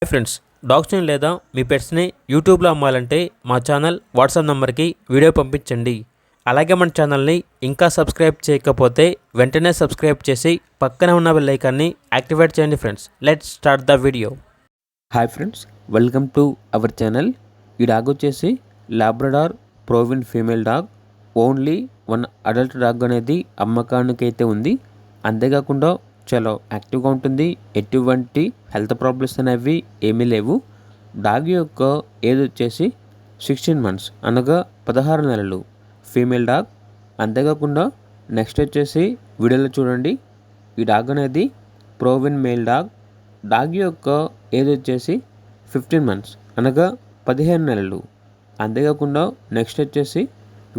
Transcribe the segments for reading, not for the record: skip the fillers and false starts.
Hi friends, డాగ్స్ని లేదా మీ పెట్స్ని యూట్యూబ్లో అమ్మాలంటే మా ఛానల్ వాట్సాప్ నెంబర్కి వీడియో పంపించండి. అలాగే మన ఛానల్ని ఇంకా సబ్స్క్రైబ్ చేయకపోతే వెంటనే సబ్స్క్రైబ్ చేసి పక్కనే ఉన్న బెల్ ఐకాన్ని యాక్టివేట్ చేయండి friends. Let's start the video. Hi friends, welcome to our channel. ఈ డాగ్ వచ్చేసి Labrador brown female dog. Only 1 adult dog అనేది అమ్మకానికి అయితే ఉంది. అంతేకాకుండా చాలా యాక్టివ్గా ఉంటుంది. ఎటువంటి హెల్త్ ప్రాబ్లమ్స్ అనేవి ఏమీ లేవు. డాగ్ యొక్క ఏజ్ వచ్చేసి 16 మంత్స్ అనగా 16 నెలలు ఫీమేల్ డాగ్. అంతేకాకుండా నెక్స్ట్ వచ్చేసి వీడియోలో చూడండి, ఈ డాగ్ అనేది ప్రోవిన్ మేల్ డాగ్. డాగ్ యొక్క ఏజ్ వచ్చేసి 15 మంత్స్ అనగా 15 నెలలు. అంతేకాకుండా నెక్స్ట్ వచ్చేసి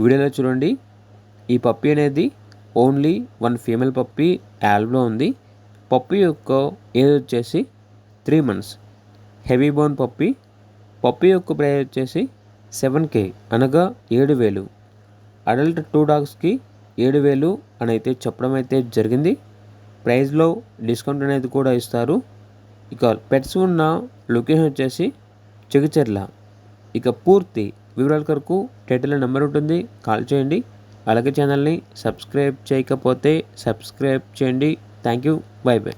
వీడియోలో చూడండి, ఈ పప్పీ అనేది ఓన్లీ 1 ఫీమేల్ పప్పీ యాల్బ్లో ఉంది. పప్పీ యొక్క ఏజ్ వచ్చేసి 3 months heavy bone puppy. Puppy యొక్క ప్రైస్ వచ్చేసి 7K అనగా 7,000. అడల్ట్ 2 డాగ్స్కి 7,000 అని అయితే చెప్పడం అయితే జరిగింది. ప్రైస్లో డిస్కౌంట్ అనేది కూడా ఇస్తారు. ఇక పెట్స్ ఉన్న లొకేషన్ వచ్చేసి చెగిచెర్ల. ఇక పూర్తి వివరాల కొరకు టైటిల్లో నెంబర్ ఉంటుంది, కాల్ చేయండి. అలాగే ఛానల్ని సబ్స్క్రైబ్ చేయకపోతే సబ్స్క్రైబ్ చేయండి. Thank you, by by.